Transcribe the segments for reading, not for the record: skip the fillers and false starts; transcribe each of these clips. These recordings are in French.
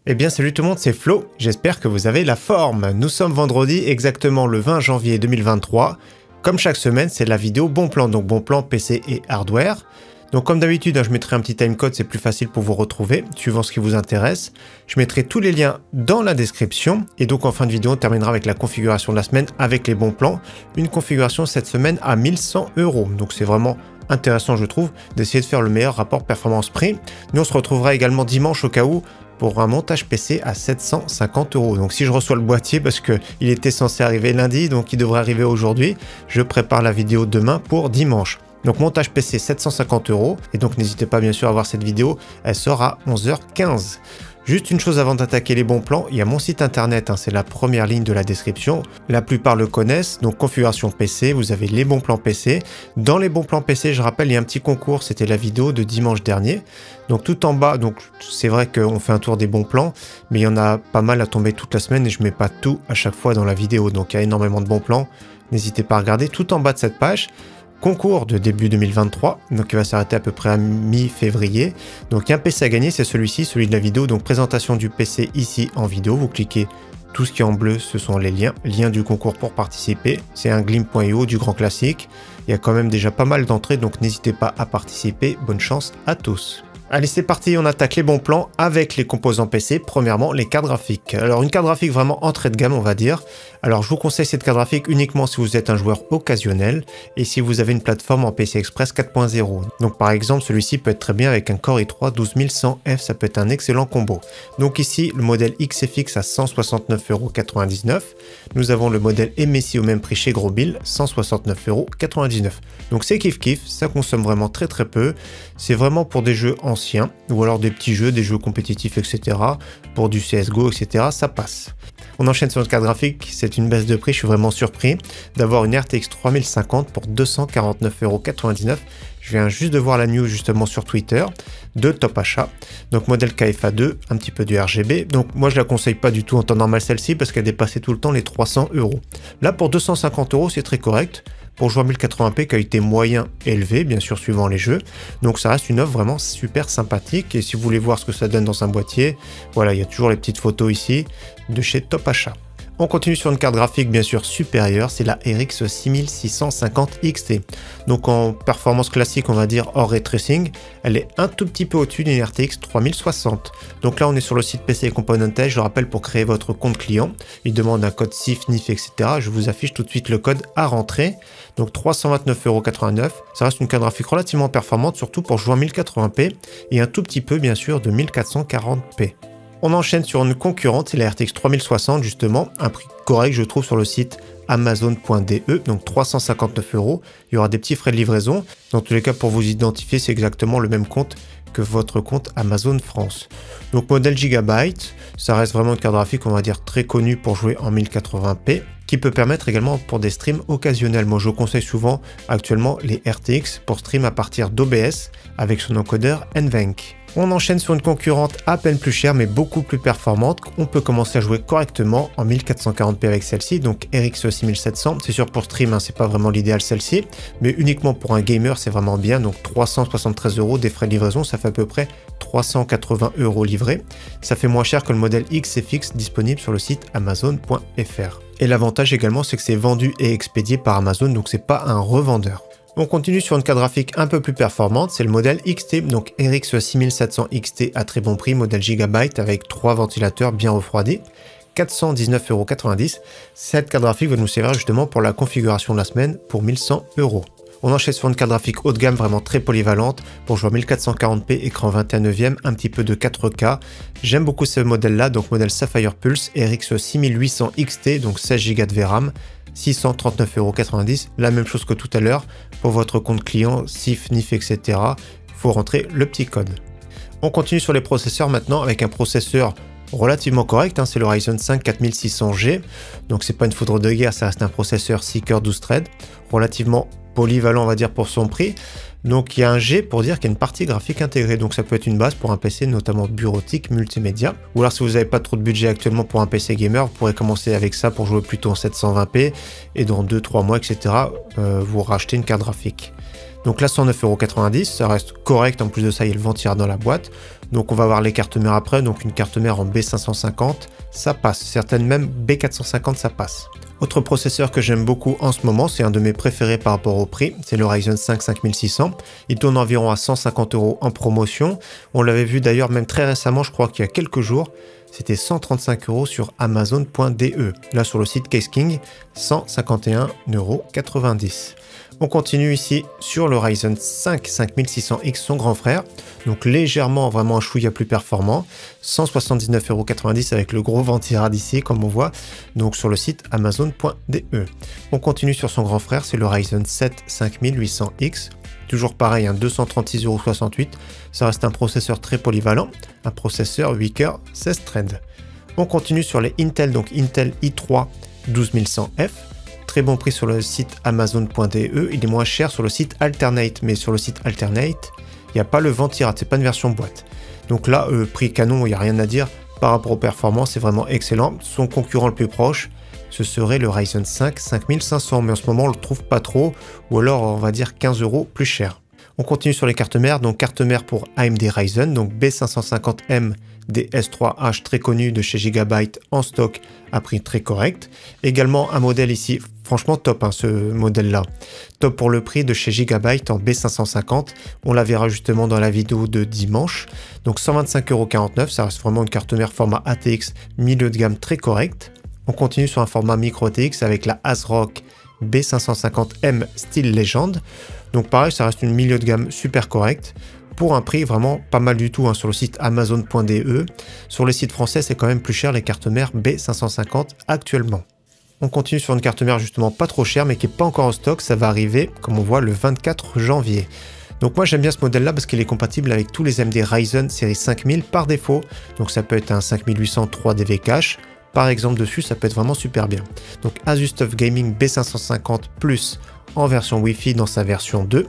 Eh bien salut tout le monde, c'est Flo, j'espère que vous avez la forme. Nous sommes vendredi, exactement le 20 janvier 2023. Comme chaque semaine, c'est la vidéo bon plan, donc bon plan PC et hardware. Donc comme d'habitude, je mettrai un petit timecode, c'est plus facile pour vous retrouver, suivant ce qui vous intéresse. Je mettrai tous les liens dans la description. Et donc en fin de vidéo, on terminera avec la configuration de la semaine avec les bons plans. Une configuration cette semaine à 1100 €. Donc c'est vraiment intéressant, je trouve, d'essayer de faire le meilleur rapport performance-prix. Nous, on se retrouvera également dimanche au cas où, pour un montage PC à 750 €. Donc si je reçois le boîtier, parce qu'il était censé arriver lundi, donc il devrait arriver aujourd'hui, je prépare la vidéo demain pour dimanche. Donc montage PC 750 €, et donc n'hésitez pas bien sûr à voir cette vidéo, elle sort à 11h15. Juste une chose avant d'attaquer les bons plans, il y a mon site internet, c'est la première ligne de la description. La plupart le connaissent, donc configuration PC, vous avez les bons plans PC. Dans les bons plans PC, je rappelle, il y a un petit concours, c'était la vidéo de dimanche dernier. Donc tout en bas, donc c'est vrai qu'on fait un tour des bons plans, mais il y en a pas mal à tomber toute la semaine et je mets pas tout à chaque fois dans la vidéo. Donc il y a énormément de bons plans, n'hésitez pas à regarder tout en bas de cette page. Concours de début 2023, donc il va s'arrêter à peu près à mi-février. Donc il y a un PC à gagner, c'est celui-ci, celui de la vidéo. Donc présentation du PC ici en vidéo, vous cliquez, tout ce qui est en bleu, ce sont les liens du concours pour participer. C'est un glim.io du grand classique. Il y a quand même déjà pas mal d'entrées, donc n'hésitez pas à participer. Bonne chance à tous. Allez, c'est parti, on attaque les bons plans avec les composants PC. Premièrement, les cartes graphiques. Alors, une carte graphique vraiment entrée de gamme, on va dire. Alors, je vous conseille cette carte graphique uniquement si vous êtes un joueur occasionnel et si vous avez une plateforme en PC Express 4.0. Donc, par exemple, celui-ci peut être très bien avec un Core i3 12100F, ça peut être un excellent combo. Donc ici, le modèle XFX à 169,99 €. Nous avons le modèle MSI au même prix chez Grosbill, 169,99 €. Donc, c'est kiff-kiff, ça consomme vraiment très peu. C'est vraiment pour des jeux anciens, ou alors des petits jeux, des jeux compétitifs, etc. Pour du CSGO, etc. ça passe. On enchaîne sur notre carte graphique, c'est une baisse de prix, je suis vraiment surpris d'avoir une RTX 3050 pour 249,99 €. Je viens juste de voir la news justement sur Twitter de Top Achat. Donc modèle KFA2, un petit peu du RGB. Donc moi je la conseille pas du tout en temps normal celle-ci parce qu'elle dépassait tout le temps les 300 €. Là pour 250 € c'est très correct. Pour jouer en 1080p, qualité moyen élevé, bien sûr suivant les jeux. Donc ça reste une offre vraiment super sympathique. Et si vous voulez voir ce que ça donne dans un boîtier, voilà, il y a toujours les petites photos ici de chez Top Achat. On continue sur une carte graphique bien sûr supérieure, c'est la RX 6650 XT. Donc en performance classique, on va dire hors ray tracing, elle est un tout petit peu au-dessus d'une RTX 3060. Donc là on est sur le site PC Componentes, je le rappelle, pour créer votre compte client. Il demande un code SIF, NIF, etc. Je vous affiche tout de suite le code à rentrer. Donc 329,89 €. Ça reste une carte graphique relativement performante, surtout pour jouer en 1080p et un tout petit peu bien sûr de 1440p. On enchaîne sur une concurrente, c'est la RTX 3060 justement, un prix correct je trouve sur le site amazon.de, donc 359 €. Il y aura des petits frais de livraison. Dans tous les cas, pour vous identifier, c'est exactement le même compte que votre compte Amazon France. Donc modèle Gigabyte, ça reste vraiment une carte graphique on va dire très connue pour jouer en 1080p, qui peut permettre également pour des streams occasionnels. Moi je conseille souvent actuellement les RTX pour stream à partir d'OBS avec son encodeur NVENC. On enchaîne sur une concurrente à peine plus chère mais beaucoup plus performante. On peut commencer à jouer correctement en 1440p avec celle-ci, donc RX 6700. C'est sûr pour stream, c'est pas vraiment l'idéal celle-ci, mais uniquement pour un gamer c'est vraiment bien. Donc 373 € des frais de livraison, ça fait à peu près 380 € livrés. Ça fait moins cher que le modèle XFX disponible sur le site amazon.fr. Et l'avantage également, c'est que c'est vendu et expédié par Amazon, donc c'est pas un revendeur. On continue sur une carte graphique un peu plus performante, c'est le modèle XT, donc RX 6700 XT à très bon prix, modèle Gigabyte avec 3 ventilateurs bien refroidis, 419,90 €. Cette carte graphique va nous servir justement pour la configuration de la semaine pour 1100 €. On enchaîne sur une carte graphique haut de gamme vraiment très polyvalente pour jouer en 1440p, écran 21/9, un petit peu de 4K. J'aime beaucoup ce modèle-là, donc modèle Sapphire Pulse RX 6800 XT, donc 16 Go de VRAM, 639,90 €. La même chose que tout à l'heure, pour votre compte client, SIF, NIF, etc. Il faut rentrer le petit code. On continue sur les processeurs maintenant avec un processeur relativement correct, c'est le Ryzen 5 4600G. Donc c'est pas une foudre de guerre, ça reste un processeur 6 cœurs 12 threads, relativement polyvalent on va dire pour son prix. Donc il y a un G pour dire qu'il y a une partie graphique intégrée, donc ça peut être une base pour un PC notamment bureautique, multimédia. Ou alors si vous n'avez pas trop de budget actuellement pour un PC gamer, vous pourrez commencer avec ça pour jouer plutôt en 720p et dans 2-3 mois etc. Vous rachetez une carte graphique. Donc là 109,90 €, ça reste correct, en plus de ça il y a le ventira dans la boîte. Donc on va voir les cartes mères après, donc une carte mère en B550, ça passe, certaines même B450 ça passe. Autre processeur que j'aime beaucoup en ce moment, c'est un de mes préférés par rapport au prix, c'est le Ryzen 5 5600. Il tourne environ à 150 € en promotion. On l'avait vu d'ailleurs même très récemment, je crois qu'il y a quelques jours, c'était 135 € sur Amazon.de. Là sur le site Case King, 151,90 €. On continue ici sur le Ryzen 5 5600X, son grand frère, donc légèrement vraiment un chouïa plus performant, 179,90 € avec le gros ventirad ici comme on voit, donc sur le site Amazon.de. On continue sur son grand frère, c'est le Ryzen 7 5800X, toujours pareil, 236,68 €, ça reste un processeur très polyvalent, un processeur 8 cœurs 16 threads. On continue sur les Intel, donc Intel i3 12100F, très bon prix sur le site Amazon.de, il est moins cher sur le site Alternate, mais sur le site Alternate, il n'y a pas le ventirad, c'est pas une version boîte. Donc là, prix canon, il n'y a rien à dire, par rapport aux performances, c'est vraiment excellent. Son concurrent le plus proche, ce serait le Ryzen 5 5500, mais en ce moment on le trouve pas trop, ou alors on va dire 15 € plus cher. On continue sur les cartes mères, donc carte mère pour AMD Ryzen, donc B550M DS3H très connu de chez Gigabyte en stock à prix très correct. Également un modèle ici, franchement top ce modèle là, top pour le prix de chez Gigabyte en B550, on la verra justement dans la vidéo de dimanche, donc 125,49 €, ça reste vraiment une carte mère format ATX milieu de gamme très correct. On continue sur un format micro ATX avec la ASRock B550M style légende, donc pareil ça reste une milieu de gamme super correcte, pour un prix vraiment pas mal du tout sur le site Amazon.de. Sur les sites français, c'est quand même plus cher les cartes mères B550 actuellement. On continue sur une carte mère justement pas trop chère mais qui n'est pas encore en stock, ça va arriver comme on voit le 24 janvier. Donc moi j'aime bien ce modèle là parce qu'il est compatible avec tous les AMD Ryzen série 5000 par défaut. Donc ça peut être un 5800 3DV cache, par exemple dessus ça peut être vraiment super bien. Donc Asus TUF Gaming B550 Plus en version Wi-Fi dans sa version 2.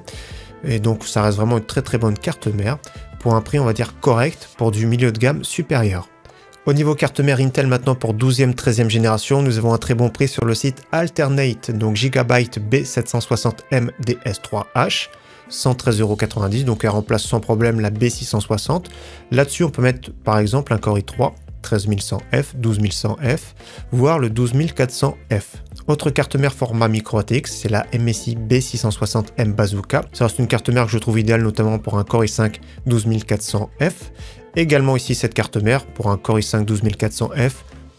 Et donc ça reste vraiment une très bonne carte mère pour un prix on va dire correct pour du milieu de gamme supérieur. Au niveau carte mère Intel maintenant pour 12e 13e génération, nous avons un très bon prix sur le site Alternate, donc Gigabyte B760M DS3H, 113,90 €, donc elle remplace sans problème la B660. Là-dessus on peut mettre par exemple un Core i3 13100F, 12100F, voire le 12400F. Autre carte mère format micro ATX, c'est la MSI B660M Bazooka. Ça reste une carte mère que je trouve idéale notamment pour un Core i5 12400F. Également ici cette carte mère pour un Core i5 12400F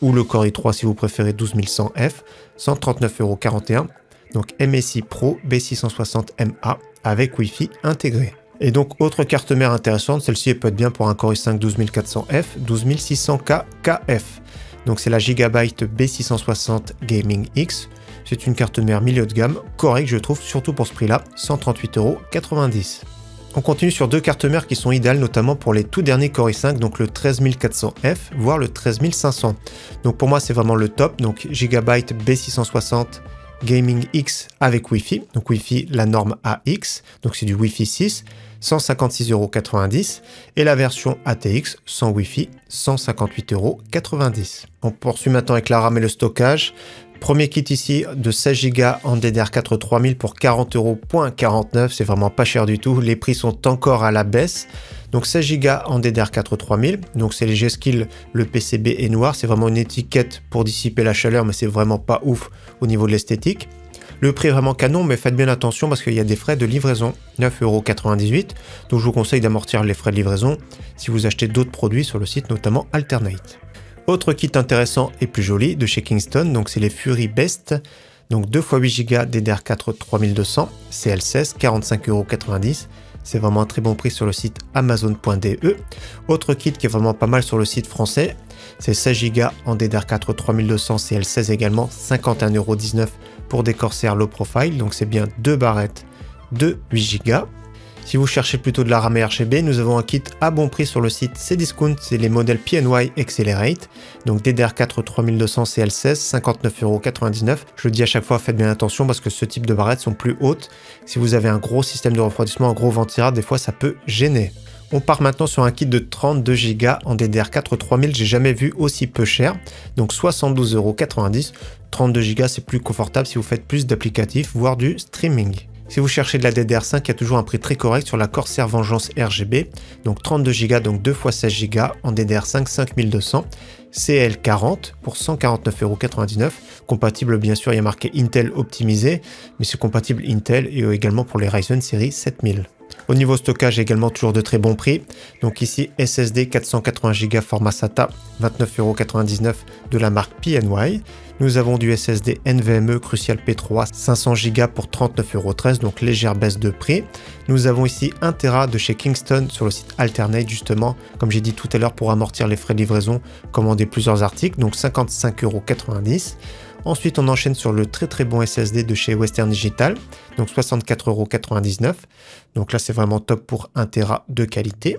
ou le Core i3 si vous préférez 12100F, 139,41 €. Donc MSI Pro B660MA avec Wi-Fi intégré. Et donc autre carte mère intéressante, celle-ci peut être bien pour un Core i5 12400F, 12600K KF. Donc c'est la Gigabyte B660 Gaming X. C'est une carte mère milieu de gamme, correcte je trouve, surtout pour ce prix-là, 138,90 €. On continue sur deux cartes mères qui sont idéales notamment pour les tout derniers Core i5, donc le 13400F, voire le 13500. Donc pour moi c'est vraiment le top, donc Gigabyte B660 Gaming X avec Wi-Fi, donc Wi-Fi la norme AX, donc c'est du Wi-Fi 6, 156,90 € et la version ATX sans Wi-Fi, 158,90 €. On poursuit maintenant avec la RAM et le stockage. Premier kit ici de 16 Go en DDR4 3000 pour 40,49 €, c'est vraiment pas cher du tout, les prix sont encore à la baisse. Donc 16 Go en DDR4 3000, donc c'est les G-Skill, le PCB est noir, c'est vraiment une étiquette pour dissiper la chaleur mais c'est vraiment pas ouf au niveau de l'esthétique. Le prix est vraiment canon mais faites bien attention parce qu'il y a des frais de livraison, 9,98 €, donc je vous conseille d'amortir les frais de livraison si vous achetez d'autres produits sur le site notamment Alternate. Autre kit intéressant et plus joli de chez Kingston, donc c'est les Fury Best, donc 2 x 8 Go DDR4 3200, CL16, 45,90 €. C'est vraiment un très bon prix sur le site Amazon.de. Autre kit qui est vraiment pas mal sur le site français, c'est 16 Go en DDR4 3200 CL16 également, 51,19 € pour des Corsair low profile, donc c'est bien 2 barrettes de 8 Go. Si vous cherchez plutôt de la RAM et RGB, nous avons un kit à bon prix sur le site Cdiscount, c'est les modèles PNY Accelerate, donc DDR4 3200 CL16, 59,99 €. Je le dis à chaque fois, faites bien attention parce que ce type de barrettes sont plus hautes. Si vous avez un gros système de refroidissement, un gros ventirad, des fois ça peut gêner. On part maintenant sur un kit de 32 Go en DDR4 3000, j'ai jamais vu aussi peu cher, donc 72,90 €. 32 Go c'est plus confortable si vous faites plus d'applicatifs, voire du streaming. Si vous cherchez de la DDR5, il y a toujours un prix très correct sur la Corsair Vengeance RGB, donc 32 Go, donc 2 x 16 Go en DDR5 5200, CL40 pour 149,99 €, compatible bien sûr, il y a marqué Intel optimisé, mais c'est compatible Intel et également pour les Ryzen série 7000. Au niveau stockage, également toujours de très bons prix. Donc ici, SSD 480 Go format SATA, 29,99 € de la marque PNY. Nous avons du SSD NVMe Crucial P3 500 Go pour 39,13 €, donc légère baisse de prix. Nous avons ici 1 Tera de chez Kingston sur le site Alternate, justement, comme j'ai dit tout à l'heure, pour amortir les frais de livraison, commander plusieurs articles, donc 55,90 €. Ensuite, on enchaîne sur le très bon SSD de chez Western Digital, donc 64,99 €. Donc là, c'est vraiment top pour 1 Tera de qualité.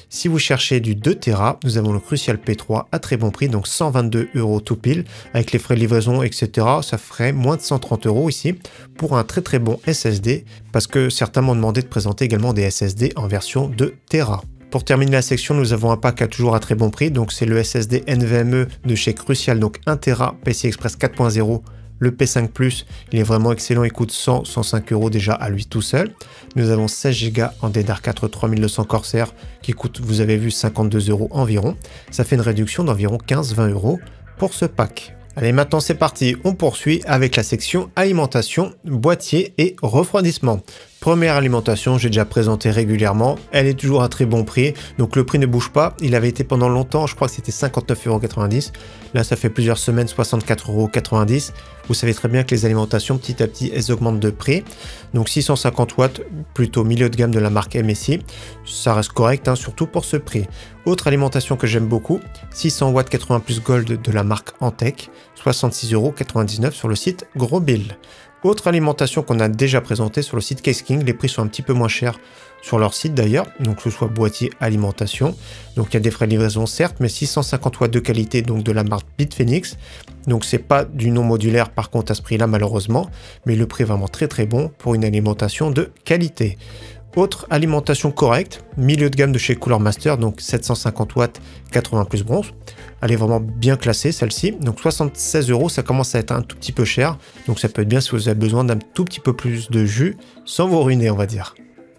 Si vous cherchez du 2 Tera, nous avons le Crucial P3 à très bon prix, donc 122 € tout pile, avec les frais de livraison, etc. Ça ferait moins de 130 € ici pour un très bon SSD, parce que certains m'ont demandé de présenter également des SSD en version 2 Tera. Pour terminer la section, nous avons un pack à toujours à très bon prix, donc c'est le SSD NVMe de chez Crucial, donc 1 Tera PCI Express 4.0, le P5 Plus, il est vraiment excellent, il coûte 105 € déjà à lui tout seul. Nous avons 16 Go en DDR4 3200 Corsair qui coûte, vous avez vu, 52 € environ. Ça fait une réduction d'environ 15-20 € pour ce pack. Allez, maintenant c'est parti, on poursuit avec la section alimentation, boîtier et refroidissement. Première alimentation, j'ai déjà présenté régulièrement, elle est toujours à très bon prix, donc le prix ne bouge pas, il avait été pendant longtemps, je crois que c'était 59,90 €, là ça fait plusieurs semaines 64,90 €, vous savez très bien que les alimentations petit à petit elles augmentent de prix, donc 650 watts, plutôt milieu de gamme de la marque MSI, ça reste correct, surtout pour ce prix. Autre alimentation que j'aime beaucoup, 600 watts 80 plus Gold de la marque Antec, 66,99 € sur le site Grosbill. Autre alimentation qu'on a déjà présentée sur le site Case King, les prix sont un petit peu moins chers sur leur site d'ailleurs, donc que ce soit boîtier, alimentation, donc il y a des frais de livraison certes, mais 650 watts de qualité, donc de la marque Bitphoenix, donc c'est pas du non modulaire par contre à ce prix là malheureusement, mais le prix est vraiment très bon pour une alimentation de qualité. Autre alimentation correcte, milieu de gamme de chez Cooler Master, donc 750 watts 80 plus bronze. Elle est vraiment bien classée celle-ci, donc 76 €, ça commence à être un tout petit peu cher, donc ça peut être bien si vous avez besoin d'un tout petit peu plus de jus, sans vous ruiner on va dire.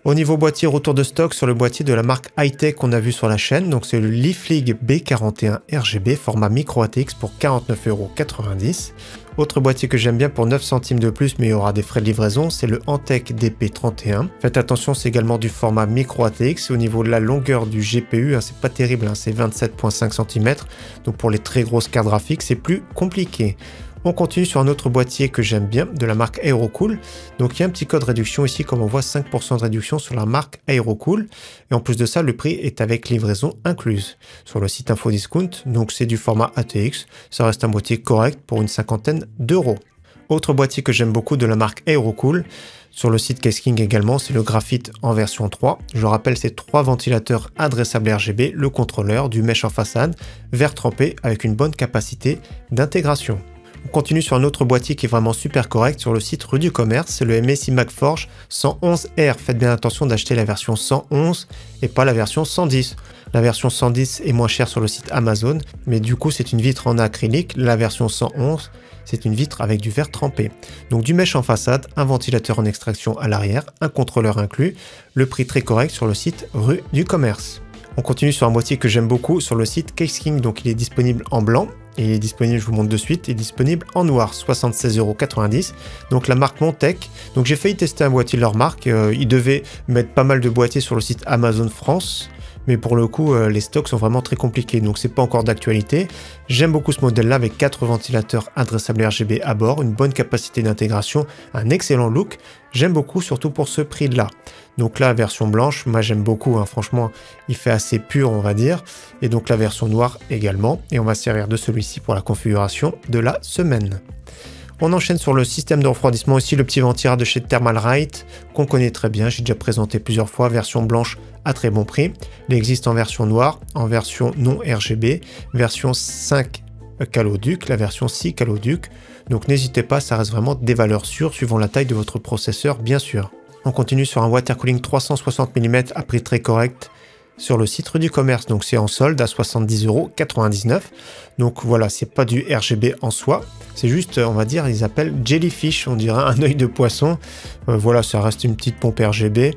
Au niveau boîtier, retour de stock sur le boîtier de la marque Hightech qu'on a vu sur la chaîne, donc c'est le Leaflig B41 RGB format micro ATX pour 49,90 €. Autre boîtier que j'aime bien pour 9 centimes de plus, mais il y aura des frais de livraison, c'est le Antec DP31. Faites attention, c'est également du format micro ATX. Au niveau de la longueur du GPU, c'est pas terrible, c'est 27,5 cm. Donc pour les très grosses cartes graphiques, c'est plus compliqué. On continue sur un autre boîtier que j'aime bien, de la marque Aerocool. Donc il y a un petit code réduction ici, comme on voit 5% de réduction sur la marque Aerocool. Et en plus de ça, le prix est avec livraison incluse sur le site Infodiscount. Donc c'est du format ATX, ça reste un boîtier correct pour une cinquantaine d'euros. Autre boîtier que j'aime beaucoup de la marque Aerocool, sur le site Case King également, c'est le Graphite en version 3. Je rappelle, c'est 3 ventilateurs adressables RGB, le contrôleur, du mesh en façade, verre trempé avec une bonne capacité d'intégration. On continue sur un autre boîtier qui est vraiment super correct sur le site Rue du Commerce, c'est le MSI MagForge 111R. Faites bien attention d'acheter la version 111 et pas la version 110. La version 110 est moins chère sur le site Amazon, mais du coup c'est une vitre en acrylique. La version 111, c'est une vitre avec du verre trempé. Donc du mesh en façade, un ventilateur en extraction à l'arrière, un contrôleur inclus. Le prix très correct sur le site Rue du Commerce. On continue sur un boîtier que j'aime beaucoup sur le site Case King, donc il est disponible en blanc. Et il est disponible, je vous montre de suite, il est disponible en noir, 76,90 €. Donc la marque Montec. Donc j'ai failli tester un boîtier de leur marque. Ils devaient mettre pas mal de boîtiers sur le site Amazon France. Mais pour le coup, les stocks sont vraiment très compliqués. Donc c'est pas encore d'actualité. J'aime beaucoup ce modèle-là avec 4 ventilateurs adressables RGB à bord, une bonne capacité d'intégration, un excellent look. J'aime beaucoup, surtout pour ce prix-là. Donc la version blanche, moi j'aime beaucoup, franchement, il fait assez pur, on va dire. Et donc la version noire également. Et on va se servir de celui-ci pour la configuration de la semaine. On enchaîne sur le système de refroidissement aussi, le petit ventirail de chez Thermalright, qu'on connaît très bien, j'ai déjà présenté plusieurs fois, version blanche à très bon prix. Il existe en version noire, en version non RGB, version 5 Caloduc, la version 6 Caloduc. Donc n'hésitez pas, ça reste vraiment des valeurs sûres, suivant la taille de votre processeur, bien sûr. On continue sur un water cooling 360 mm à prix très correct. sur le site Rue du Commerce. Donc c'est en solde à 70,99 €. Donc voilà, c'est pas du RGB en soi. C'est juste, on va dire, ils appellent Jellyfish, on dirait un œil de poisson. Voilà, ça reste une petite pompe RGB.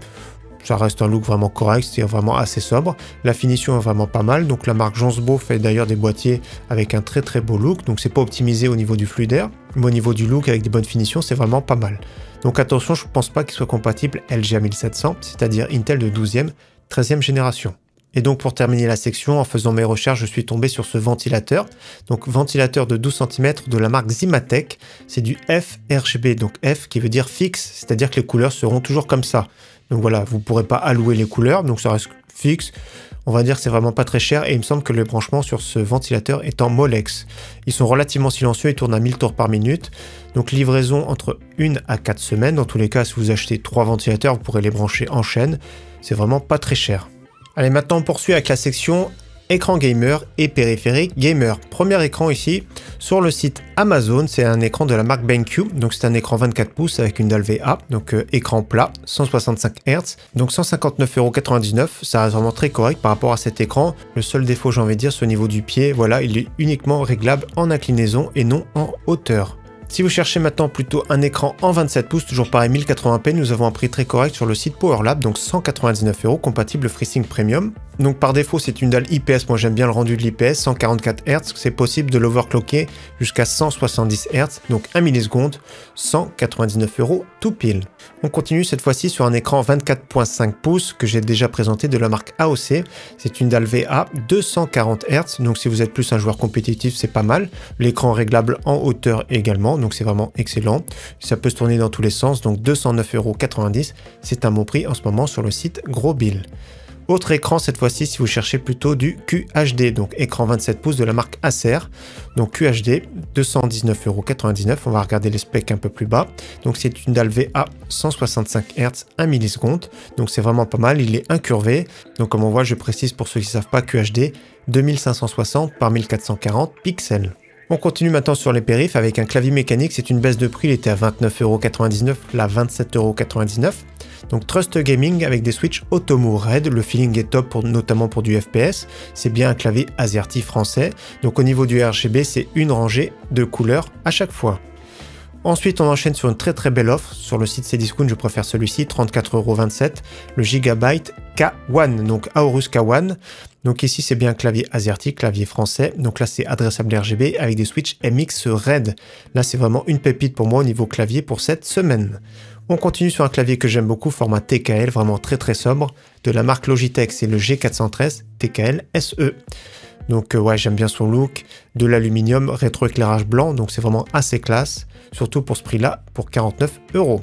Ça reste un look vraiment correct, c'est vraiment assez sobre. La finition est vraiment pas mal. Donc la marque Jonsbo fait d'ailleurs des boîtiers avec un très très beau look. Donc c'est pas optimisé au niveau du fluidaire, mais au niveau du look avec des bonnes finitions, c'est vraiment pas mal. Donc attention, je pense pas qu'il soit compatible LGA 1700, c'est-à-dire Intel de 12e, 13e génération. Et donc pour terminer la section, en faisant mes recherches, je suis tombé sur ce ventilateur. Donc ventilateur de 12 cm de la marque Zimatech. C'est du F-RGB, donc F qui veut dire fixe, c'est-à-dire que les couleurs seront toujours comme ça. Donc voilà, vous ne pourrez pas allouer les couleurs, donc ça reste fixe. On va dire que c'est vraiment pas très cher et il me semble que le branchement sur ce ventilateur est en Molex. Ils sont relativement silencieux et tournent à 1000 tours par minute. Donc livraison entre 1 à 4 semaines. Dans tous les cas, si vous achetez 3 ventilateurs, vous pourrez les brancher en chaîne. C'est vraiment pas très cher. Allez, maintenant on poursuit avec la section écran gamer et périphérique gamer. Premier écran ici, sur le site Amazon, c'est un écran de la marque BenQ. Donc c'est un écran 24 pouces avec une dalle VA, donc écran plat, 165 Hz, donc 159,99 €. Ça reste vraiment très correct par rapport à cet écran. Le seul défaut, j'ai envie de dire, c'est au niveau du pied. Voilà, il est uniquement réglable en inclinaison et non en hauteur. Si vous cherchez maintenant plutôt un écran en 27 pouces, toujours pareil 1080p, nous avons un prix très correct sur le site PowerLab, donc 199 €, compatible FreeSync Premium. Donc par défaut, c'est une dalle IPS, moi j'aime bien le rendu de l'IPS, 144 Hz, c'est possible de l'overclocker jusqu'à 170 Hz, donc 1 milliseconde, 199 € tout pile. On continue cette fois-ci sur un écran 24.5 pouces que j'ai déjà présenté de la marque AOC. C'est une dalle VA 240 Hz, donc si vous êtes plus un joueur compétitif, c'est pas mal. L'écran réglable en hauteur également, donc c'est vraiment excellent. Ça peut se tourner dans tous les sens, donc 209,90 €. C'est un bon prix en ce moment sur le site Grosbill. Autre écran cette fois-ci si vous cherchez plutôt du QHD, donc écran 27 pouces de la marque Acer. Donc QHD, 219,99 €. On va regarder les specs un peu plus bas. Donc c'est une dalle VA 165 Hz, 1 milliseconde. Donc c'est vraiment pas mal, il est incurvé. Donc comme on voit, je précise pour ceux qui ne savent pas, QHD, 2560 par 1440 pixels. On continue maintenant sur les périphes avec un clavier mécanique, c'est une baisse de prix, il était à 29,99 €, là 27,99 €. Donc Trust Gaming avec des switches Automo Red, le feeling est top notamment pour du FPS, c'est bien un clavier AZERTY français, donc au niveau du RGB c'est une rangée de couleurs à chaque fois. Ensuite on enchaîne sur une très très belle offre, sur le site Cdiscount je préfère celui-ci, 34,27 €, le Gigabyte K1, donc Aorus K1, donc ici c'est bien un clavier AZERTY, clavier français, donc là c'est adressable RGB avec des switches MX Red, là c'est vraiment une pépite pour moi au niveau clavier pour cette semaine. On continue sur un clavier que j'aime beaucoup, format TKL, vraiment très très sobre, de la marque Logitech, c'est le G413 TKL SE. Donc ouais, j'aime bien son look, de l'aluminium, rétroéclairage blanc, donc c'est vraiment assez classe, surtout pour ce prix-là, pour 49 €.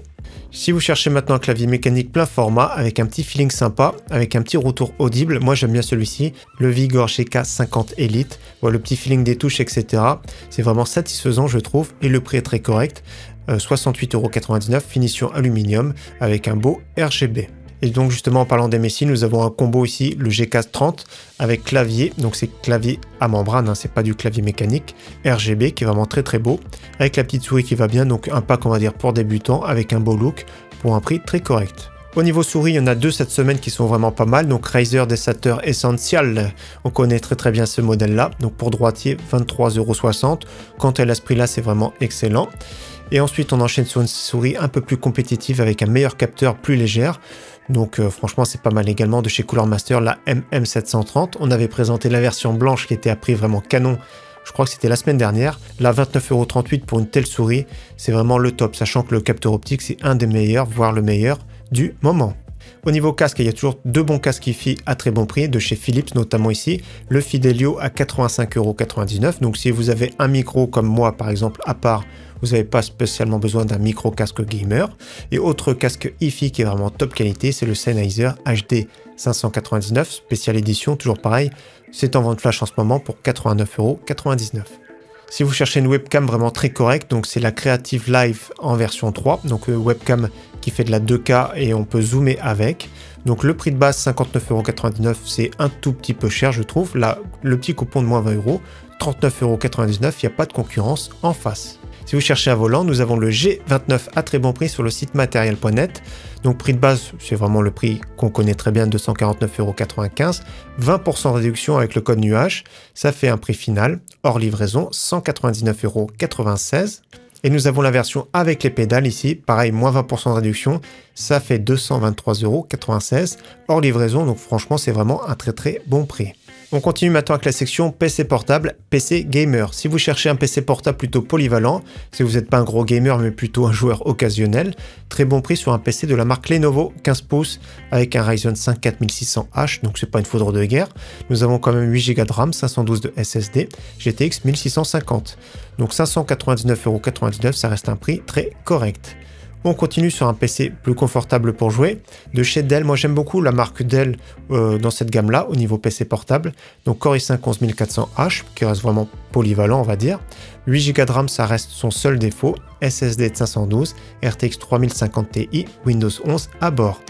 Si vous cherchez maintenant un clavier mécanique plein format, avec un petit feeling sympa, avec un petit retour audible, moi j'aime bien celui-ci, le Vigor GK50 Elite, voilà, le petit feeling des touches, etc. C'est vraiment satisfaisant je trouve, et le prix est très correct, 68,99 €, finition aluminium, avec un beau RGB. Et donc justement en parlant d'MSI, nous avons un combo ici, le GK30 avec clavier, donc c'est clavier à membrane, hein, c'est pas du clavier mécanique, RGB qui est vraiment très très beau, avec la petite souris qui va bien, donc un pack on va dire pour débutants avec un beau look pour un prix très correct. Au niveau souris, il y en a deux cette semaine qui sont vraiment pas mal, donc Razer Desater Essential, on connaît très très bien ce modèle là, donc pour droitier 23,60 €, quand elle a ce prix là c'est vraiment excellent. Et ensuite on enchaîne sur une souris un peu plus compétitive avec un meilleur capteur, plus légère. Donc franchement c'est pas mal également de chez Cooler Master, la MM730. On avait présenté la version blanche qui était à prix vraiment canon, je crois que c'était la semaine dernière. Là 29,38 € pour une telle souris, c'est vraiment le top, sachant que le capteur optique c'est un des meilleurs, voire le meilleur du moment. Au niveau casque, il y a toujours deux bons casques Hi-Fi à très bon prix, de chez Philips notamment ici, le Fidelio à 85,99 €. Donc si vous avez un micro comme moi par exemple à part, vous n'avez pas spécialement besoin d'un micro casque gamer. Et autre casque Hi-Fi qui est vraiment top qualité, c'est le Sennheiser HD 599, spéciale édition, toujours pareil, c'est en vente flash en ce moment pour 89,99 €. Si vous cherchez une webcam vraiment très correcte, donc c'est la Creative Live en version 3, donc webcam qui fait de la 2K et on peut zoomer avec. Donc le prix de base 59,99 €, c'est un tout petit peu cher je trouve. Là, le petit coupon de moins 20 €, 39,99 €, il n'y a pas de concurrence en face. Si vous cherchez un volant, nous avons le G29 à très bon prix sur le site matériel.net. Donc prix de base, c'est vraiment le prix qu'on connaît très bien, 249,95 €. 20% réduction avec le code nuage, ça fait un prix final, hors livraison, 199,96 €. Et nous avons la version avec les pédales ici, pareil, moins 20% de réduction, ça fait 223,96 €, hors livraison, donc franchement c'est vraiment un très bon prix. On continue maintenant avec la section PC portable, PC gamer. Si vous cherchez un PC portable plutôt polyvalent, si vous n'êtes pas un gros gamer mais plutôt un joueur occasionnel, très bon prix sur un PC de la marque Lenovo, 15 pouces avec un Ryzen 5 4600H, donc c'est pas une foudre de guerre. Nous avons quand même 8 Go de RAM, 512 de SSD, GTX 1650. Donc 599,99 €, ça reste un prix très correct. On continue sur un PC plus confortable pour jouer, de chez Dell. Moi j'aime beaucoup la marque Dell dans cette gamme-là, au niveau PC portable. Donc Core i5 11400H, qui reste vraiment polyvalent on va dire. 8 Go de RAM, ça reste son seul défaut. SSD de 512, RTX 3050 Ti, Windows 11 à bord.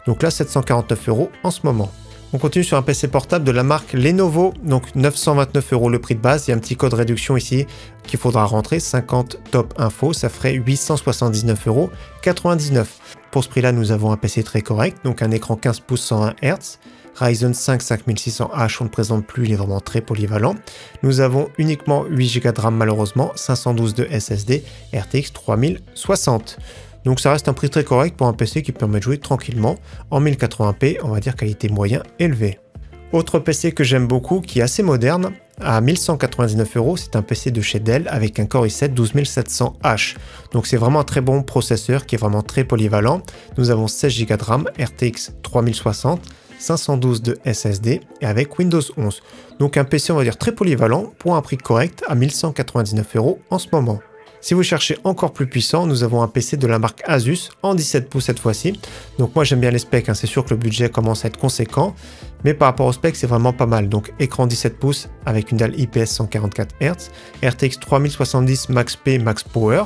Donc là 749 € en ce moment. On continue sur un PC portable de la marque Lenovo, donc 929 € le prix de base. Il y a un petit code réduction ici qu'il faudra rentrer, 50 top info, ça ferait 879,99 €. Pour ce prix-là, nous avons un PC très correct, donc un écran 15 pouces 120 Hz. Ryzen 5 5600H, on ne présente plus, il est vraiment très polyvalent. Nous avons uniquement 8 Go de RAM malheureusement, 512 de SSD, RTX 3060. Donc ça reste un prix très correct pour un PC qui permet de jouer tranquillement en 1080p, on va dire qualité moyen élevée. Autre PC que j'aime beaucoup, qui est assez moderne, à 1199 €, c'est un PC de chez Dell avec un Core i7 12700H. Donc c'est vraiment un très bon processeur qui est vraiment très polyvalent. Nous avons 16 Go de RAM, RTX 3060, 512 de SSD et avec Windows 11. Donc un PC on va dire très polyvalent pour un prix correct à 1199 € en ce moment. Si vous cherchez encore plus puissant, nous avons un PC de la marque Asus en 17 pouces cette fois-ci. Donc moi j'aime bien les specs, hein. C'est sûr que le budget commence à être conséquent, mais par rapport aux specs c'est vraiment pas mal. Donc écran 17 pouces avec une dalle IPS 144 Hz, RTX 3070 Max P Max Power,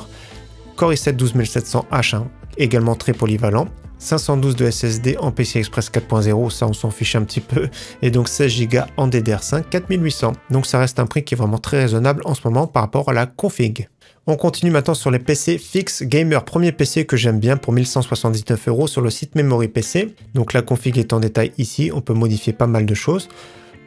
Core i7 12700H, hein, également très polyvalent. 512 de SSD en PCI Express 4.0, ça on s'en fiche un petit peu, et donc 16 Go en DDR5 4800. Donc ça reste un prix qui est vraiment très raisonnable en ce moment par rapport à la config. On continue maintenant sur les PC fixes gamer. Premier PC que j'aime bien pour 1179 € sur le site Memory PC. Donc la config est en détail ici, on peut modifier pas mal de choses.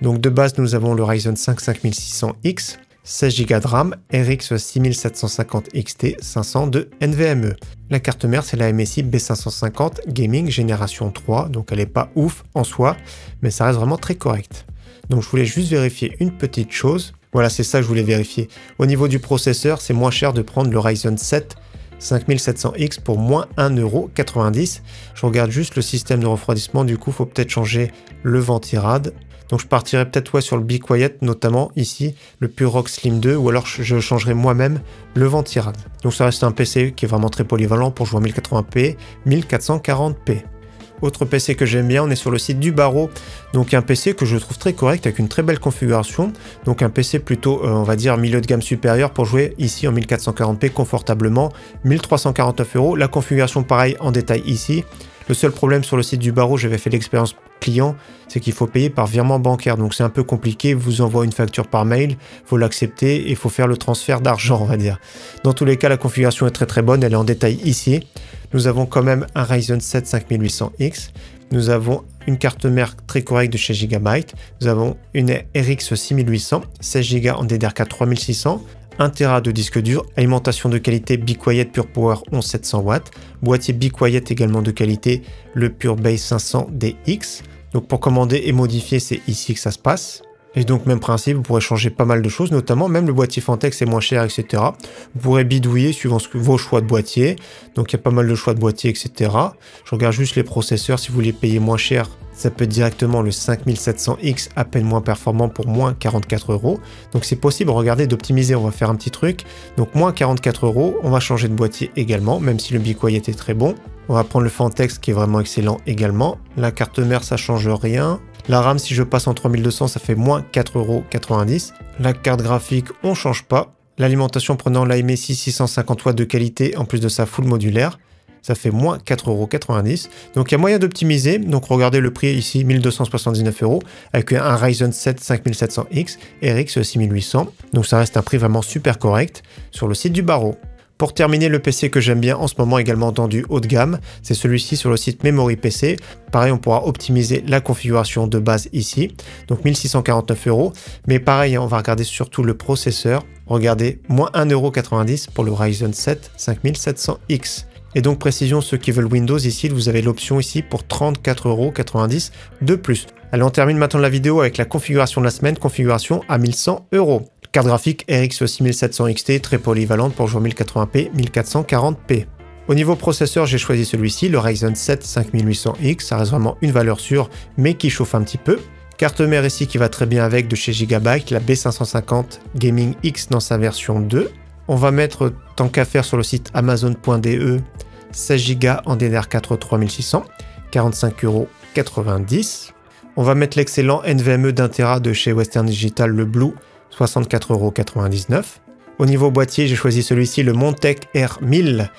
Donc de base nous avons le Ryzen 5 5600X, 16 Go de RAM, RX 6750 XT, 500 de NVMe. La carte mère c'est la MSI B550 Gaming génération 3, donc elle n'est pas ouf en soi, mais ça reste vraiment très correct. Donc je voulais juste vérifier une petite chose. Voilà, c'est ça que je voulais vérifier. Au niveau du processeur, c'est moins cher de prendre le Ryzen 7 5700X pour moins 1,90 €. Je regarde juste le système de refroidissement, du coup, il faut peut-être changer le ventirad. Donc je partirai peut-être sur le Be Quiet, notamment ici, le Purox Slim 2, ou alors je changerai moi-même le ventirad. Donc ça reste un PC qui est vraiment très polyvalent pour jouer en 1080p, 1440p. Autre PC que j'aime bien, on est sur le site du Barreau, donc un PC que je trouve très correct avec une très belle configuration, donc un PC plutôt on va dire milieu de gamme supérieur pour jouer ici en 1440p confortablement, 1349 €, la configuration pareil en détail ici. Le seul problème sur le site du Barreau, j'avais fait l'expérience client, c'est qu'il faut payer par virement bancaire, donc c'est un peu compliqué, vous envoie une facture par mail, il faut l'accepter et il faut faire le transfert d'argent on va dire. Dans tous les cas la configuration est très bonne, elle est en détail ici. Nous avons quand même un Ryzen 7 5800X, nous avons une carte mère très correcte de chez Gigabyte, nous avons une RX 6800, 16 Go en DDR4 3600, 1 Tera de disque dur, alimentation de qualité Be Quiet Pure Power 11700 watts, boîtier Be Quiet également de qualité, le Pure Base 500 DX. Donc pour commander et modifier, c'est ici que ça se passe. Et donc même principe, vous pourrez changer pas mal de choses, notamment même le boîtier Fantex est moins cher, etc. Vous pourrez bidouiller suivant vos choix de boîtier. Donc il y a pas mal de choix de boîtier, etc. Je regarde juste les processeurs, si vous voulez payer moins cher, ça peut être directement le 5700X, à peine moins performant pour moins 44 €. Donc c'est possible, regardez, d'optimiser, on va faire un petit truc. Donc moins 44 €, on va changer de boîtier également, même si le Be Quiet est très bon. On va prendre le Fantex qui est vraiment excellent également. La carte mère, ça change rien. La RAM, si je passe en 3200, ça fait moins 4,90 €. La carte graphique, on change pas. L'alimentation prenant la MSI 650 watts de qualité, en plus de sa full modulaire, ça fait moins 4,90 €. Donc il y a moyen d'optimiser. Donc regardez le prix ici, 1279 € avec un Ryzen 7 5700X, RX 6800. Donc ça reste un prix vraiment super correct sur le site du Barreau. Pour terminer, le PC que j'aime bien en ce moment également dans du haut de gamme, c'est celui-ci sur le site Memory PC. Pareil, on pourra optimiser la configuration de base ici, donc 1649 €. Mais pareil, on va regarder surtout le processeur. Regardez, moins 1,90 € pour le Ryzen 7 5700X. Et donc précision, ceux qui veulent Windows ici, vous avez l'option ici pour 34,90 € de plus. Allez, on termine maintenant la vidéo avec la configuration de la semaine, configuration à 1100 €. Carte graphique RX 6700 XT, très polyvalente pour jouer 1080p, 1440p. Au niveau processeur, j'ai choisi celui-ci, le Ryzen 7 5800X, ça reste vraiment une valeur sûre, mais qui chauffe un petit peu. Carte mère ici qui va très bien avec de chez Gigabyte, la B550 Gaming X dans sa version 2. On va mettre, tant qu'à faire sur le site amazon.de, 16 Go en DDR4 3600, 45,90 €. On va mettre l'excellent NVMe d'1 Tera de chez Western Digital, le Blue, 64,99 €. Au niveau boîtier, j'ai choisi celui-ci, le Montech R1000,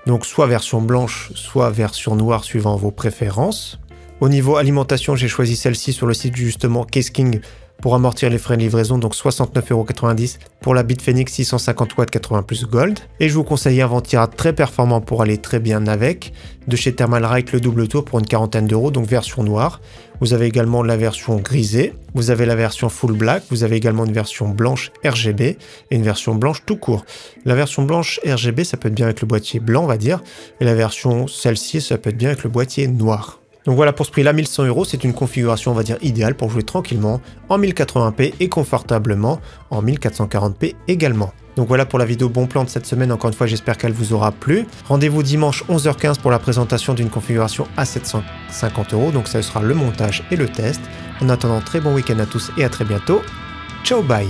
donc soit version blanche, soit version noire suivant vos préférences. Au niveau alimentation, j'ai choisi celle-ci sur le site justement Case-King pour amortir les frais de livraison, donc 69,90 € pour la Bitfenix 650 watts 80+ Gold. Et je vous conseille un ventirail très performant pour aller très bien avec, de chez Thermalright le double tour pour une quarantaine d'euros, donc version noire. Vous avez également la version grisée, vous avez la version full black, vous avez également une version blanche RGB et une version blanche tout court. La version blanche RGB, ça peut être bien avec le boîtier blanc, on va dire, et la version celle-ci, ça peut être bien avec le boîtier noir. Donc voilà, pour ce prix-là, 1100 €, c'est une configuration, on va dire, idéale pour jouer tranquillement en 1080p et confortablement en 1440p également. Donc voilà pour la vidéo bon plan de cette semaine. Encore une fois, j'espère qu'elle vous aura plu. Rendez-vous dimanche 11h15 pour la présentation d'une configuration à 750 €. Donc ça sera le montage et le test. En attendant, très bon week-end à tous et à très bientôt. Ciao, bye!